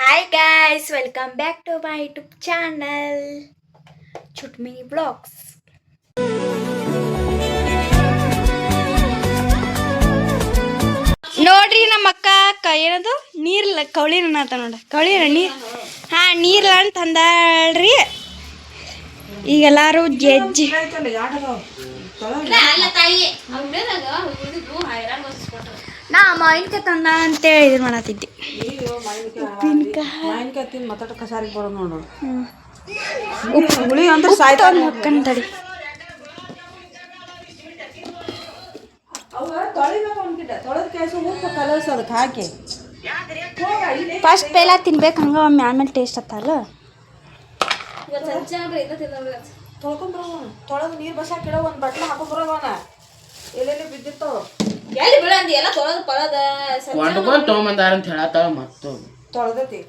Hi guys, welcome back to my YouTube channel, Chutmi Vlogs. ನೋಡ್ರಿ ನಮ್ಮ ಅಕ್ಕ ಏನದು ನೀರ್ಲ ಕವಳಿನ ಅಂತ ನೋಡ ಕವಳಿನ ನೀರ್ಲ ಅಂತ ಅಂದಾಳ್ರಿ. ಈಗ ಎಲ್ಲಾರು ಜಜ್ಜಿ ನಾ ಮಾವಿನಕಾಯಿ ತಂದ ಅಂತೇಳಿ ಇದು ಮಾಡತ್ತಿದ್ದೆ. ತಡಿ ಫಸ್ಟ್ ಪೇಲ ತಿನ್ಬೇಕು, ಹಂಗ ಒಮ್ಮೆ ಆಮೇಲೆ ಟೇಸ್ಟ್ ಹತ್ತಲ್ಲ. ತೊಳೆದು ನೀರು ಬಸಾಕ ಇಡೋ ಒಂದು ಬಟ್ಲ ಹಾಕೊಂಡ್ಬರೋಣ. ಎಲ್ಲೆಲ್ಲಿ ಬಿದ್ದಿರ್ತಾವ ಎಲ್ಲಿ ಬಿಡಂದಿ ಎಲ್ಲ ತೊಳೆದು ಪಳದ ಕೊಂಡ್ಕೊಂಡು ತೊಗೊಂಬಂದಾರ ಅಂತ ಹೇಳತ್ತಾಳ. ಮತ್ತು ತೊಳೆದೈತಿ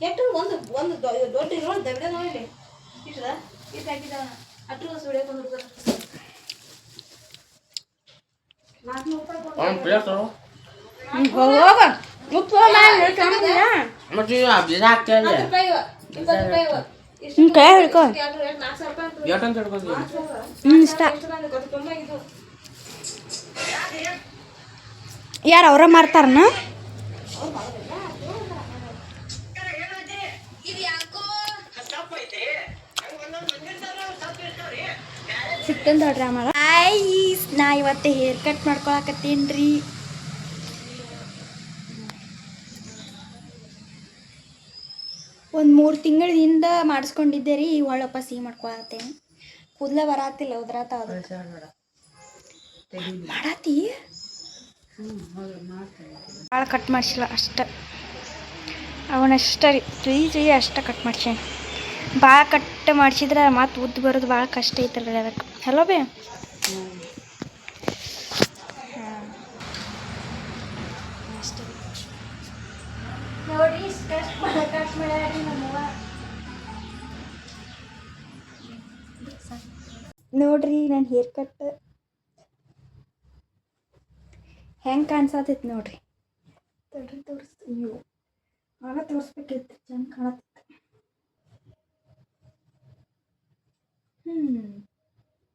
ಎಷ್ಟು ಒಂದು ಒಂದು ದೊಡ್ಡ ಇರೋದು ದಬ್ಬಿಡ ನೋಡಿ ಇಟ್ಟದ ಇಟ್ಟು ಹಾಕಿದ ಅಟ್ಟು ಸುಳಿಯಕ್ಕೆ ಒಂದು ರೂಪಾಯಿ ಒಂದು ಪ್ಲೇಟ್ ಹೋಗ ಉಪ್ಪು ಮತ್ತೆ ಬೀಜ ಹಾಕ್ತೇವೆ. 20 ರೂಪಾಯಿ ಕೈ ಹಿಡ್ಕೊ ಎಷ್ಟಂತ ಹಿಡ್ಕೋದು ಇಷ್ಟ. ಯಾರು ಅವ್ರ ಮಾರ್ತಾರನ? ಸಿಕ್ತಂದ ನೋಡ್ರಿ ಆಮೇಲೆ ನಾ ಇವತ್ತು ಹೇರ್ ಕಟ್ ಮಾಡ್ಕೊಳಕತ್ತೀನ್ರಿ. ಒಂದು 3 ತಿಂಗಳ ಹಿಂದೆ ಮಾಡಿಸ್ಕೊಂಡಿದ್ದೆ ರೀ. ಈಗ ಒಳ್ಳಪ್ಪ ಸಿಹಿ ಮಾಡ್ಕೊಳತ್ತೇನೆ. ಕೂದಲೇ ಬರತ್ತಿಲ್ಲ, ಉದ್ರಾತ ಮಾಡತ್ತಿ ಭಾಳ ಕಟ್ ಮಾಡಿಸಿಲ್ಲ ಅಷ್ಟ, ಅವನಷ್ಟ ರೀ ಅಷ್ಟ ಕಟ್ ಮಾಡ್ಸೇನೆ. ಭಾಳ ಕಟ್ ಮಾಡಿಸಿದ್ರೆ ಮತ್ತು ಉದ್ದು ಬರೋದು ಭಾಳ ಕಷ್ಟ ಐತಲ್ರಿ ಅದಕ್ಕೆ. ಹಲೋ ಬೇ ನೋಡಿ ಕಟ್ ಮಾಡ್ಯಾರಿ ನಮ್ಮವ್ವ. ನೋಡ್ರಿ ನನ್ನ ಹೇರ್ ಕಟ್ ಹೆಂಗೆ ಕಾಣಿಸತೈತಿ ನೋಡ್ರಿ. ಅಯ್ಯೋ ಆಗ ತೋರಿಸ್ಬೇಕಿತ್ತು, ಚಂದ ಕಾಣತ್ತಿತ್ತು.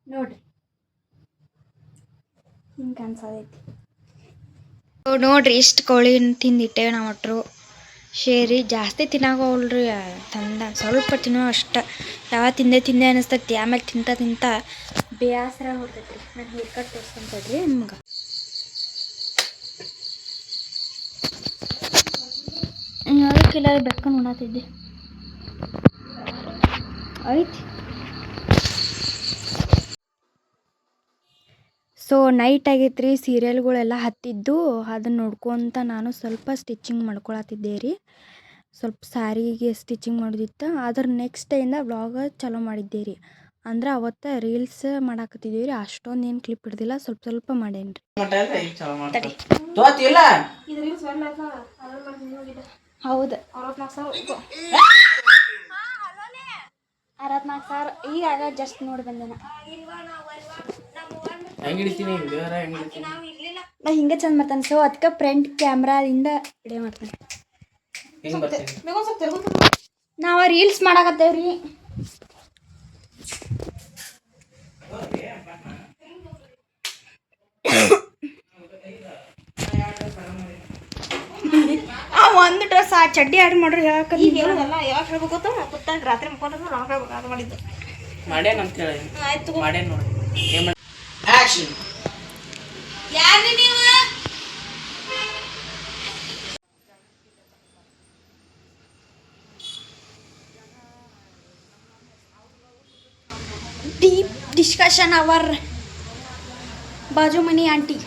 ನೋಡ್ರಿ ಹಿಂಗೆ ಕಾಣಿಸತೈತಿ ನೋಡ್ರಿ. ಇಷ್ಟು ಕೋಳಿ ತಿಂದಿಟ್ಟೇವೆ ನಾವು ಒಟ್ಟರು ಶೇರಿ. ಜಾಸ್ತಿ ತಿನ್ನಾಗೋಲ್ರಿ, ತಂದ ಸ್ವಲ್ಪ ತಿನ್ನೋ ಅಷ್ಟ. ಯಾವ ತಿಂದೆ ಅನಿಸ್ತೈತಿ. ಆಮೇಲೆ ತಿಂತ ಬೇಸರ ಹೊಡ್ತೈತಿ ರೀ. ನಾನು ಹೇರ್ ಕಟ್ ತೋರಿಸ್ಕೊಂತೈತ್ರಿ ನಿಮ್ಗೆ. ಅದಕ್ಕೆಲ್ಲ ಬೆಕ್ಕನ್ನು ಉಣತಿದ್ದೆ ಐತಿ. ಸೊ ನೈಟ್ ಆಗೈತೆ ರೀ. ಸೀರಿಯಲ್ಗಳೆಲ್ಲ ಹತ್ತಿದ್ದು ಅದನ್ನು ನೋಡ್ಕೊತ ನಾನು ಸ್ವಲ್ಪ ಸ್ಟಿಚಿಂಗ್ ಮಾಡ್ಕೊಳತ್ತಿದ್ದೆ ರೀ. ಸ್ವಲ್ಪ ಸ್ಯಾರಿಗೆ ಸ್ಟಿಚಿಂಗ್ ಮಾಡೋದಿತ್ತು. ಅದ್ರ ನೆಕ್ಸ್ಟ್ ಡೇಯಿಂದ ವ್ಲಾಗ ಚಾಲೂ ಮಾಡಿದ್ದೆ ರೀ. ಅಂದ್ರೆ ಅವತ್ತು ರೀಲ್ಸ್ ಮಾಡಾಕತ್ತಿದ್ದೀವಿ ರೀ. ಅಷ್ಟೊಂದು ಏನು ಕ್ಲಿಪ್ ಹಿಡ್ದಿಲ್ಲ, ಸ್ವಲ್ಪ ಮಾಡೇನಿ ರೀ. ಹೌದು 64,000 ಈಗ ಜಸ್ಟ್ ನೋಡಿ ಬಂದೇನ. ನಾ ಹಿಂಗೆ ಚಂದ ಮಾಡ್ತಾನೆ. ಸೊ ಅದಕ್ಕೆ ಫ್ರಂಟ್ ಕ್ಯಾಮ್ರಾದಿಂದ ವಿಡಿಯೋ ಮಾಡ್ತಾನೆ. ನಾವು ರೀಲ್ಸ್ ಮಾಡಾಕತ್ತೇವ್ರಿ. ಒಂದು ಡ್ರೆಸ್ ಆ ಚಡ್ಡಿ ಆರ್ಡ್ರ್ ಮಾಡ್ರಿ ಹೇಳಕ್ಕ. ಎಲ್ಲ ಯಾವಾಗ ಹೇಳ್ಬೇಕು ಗೊತ್ತಾ? ರಾತ್ರಿ ಮುಖಂಡ್ರೆ ನಾವು ಹೇಳ್ಬೇಕು ಅದು ಮಾಡಿದ್ದು ಮಾಡ್ಯಾನಂತ ಹೇಳಿ. ಆಯ್ತು ಮಾಡ್ಯಾನ ನೋಡಿ. ಆಕ್ಷನ್. ಯಾರು ನೀವು? ಡೀಪ್ ಡಿಸ್ಕಷನ್ ಅವರ್ ಬಾಜು ಮನಿ ಆಂಟಿ.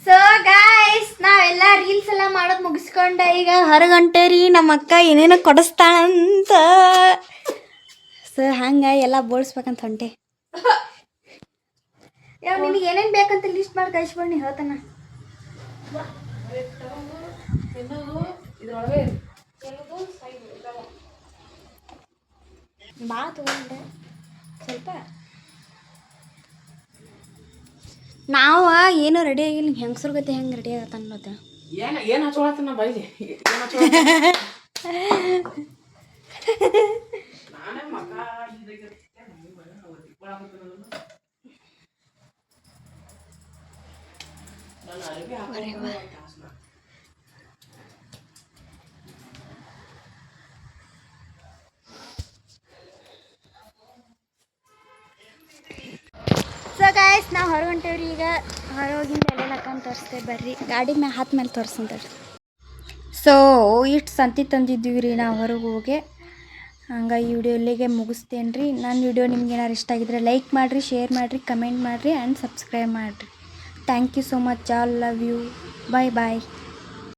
ಸೊ ಗಾಯ್ಸ್, ನಾವೆಲ್ಲ ರೀಲ್ಸ್ ಎಲ್ಲ ಮಾಡೋದು ಮುಗಿಸ್ಕೊಂಡೆ. ಈಗ ಹೊರಗಂಟೆ ರೀ. ನಮ್ಮ ಅಕ್ಕ ಏನೇನೋ ಕೊಡಿಸ್ತಾಳಂತ. ಸೊ ಹಂಗೆ ಎಲ್ಲ ಬೋಳ್ಸ್ಬೇಕಂತ ಹೊಂಟೆ. ಯಾವ ನಿನಗೆ ಏನೇನು ಬೇಕಂತ ಲಿಸ್ಟ್ ಮಾಡಿ ಕಳಿಸ್ಬಣ್ಣಿ ಹೇಳ್ತಾನ. ಬಾ ತಗೊಂಡೆ ಸ್ವಲ್ಪ. ನಾವು ಏನೋ ರೆಡಿ ಆಗಿಲ್ಲ. ಹೆಂಗಸ್ರ ಗತಿ ಹೆಂಗೆ ರೆಡಿ ಆಗತ್ತ ಅನ್ನೋದು. ಏನು ಹಚ್ಕೊಳತ್ತ ನಾ ಬೈಲಿ ಏನು ಹಚ್ಕೊಳತ್ತ ನಾನೇ ಮಗ ನನ್ನ ಅರಿವಿ ಹಾಕೋ ಸೊ ಗಾಯ್ಸ್ ನಾವು ಹೊರಗೆ ಹೊಂಟೇವ್ರಿ ಈಗ ಹೊರಗಿಂದ ಎಲ್ಲ ಹಾಕೊಂಡು ತೋರಿಸ್ತೇವೆ ಬರ್ರಿ ಗಾಡಿ ಮೇಲೆ ತೋರಿಸ್ತೇವೆ ಸೊ ಇಷ್ಟು ಸಂತಿ ತಂದಿದ್ದೀವಿ ರೀ ನಾವು ಹೊರಗೆ ಹೋಗಿ ಹಂಗೆ ಈ ವಿಡಿಯೋ ಇಲ್ಲಿಗೆ ಮುಗಿಸ್ತೇನೆ ರೀ ನನ್ನ ವಿಡಿಯೋ ನಿಮ್ಗೆ ಏನಾರು ಇಷ್ಟ ಆಗಿದ್ರೆ ಲೈಕ್ ಮಾಡಿರಿ ಶೇರ್ ಮಾಡಿರಿ ಕಮೆಂಟ್ ಮಾಡಿರಿ ಆ್ಯಂಡ್ ಸಬ್ಸ್ಕ್ರೈಬ್ ಮಾಡಿರಿ thank you so much all love you bye bye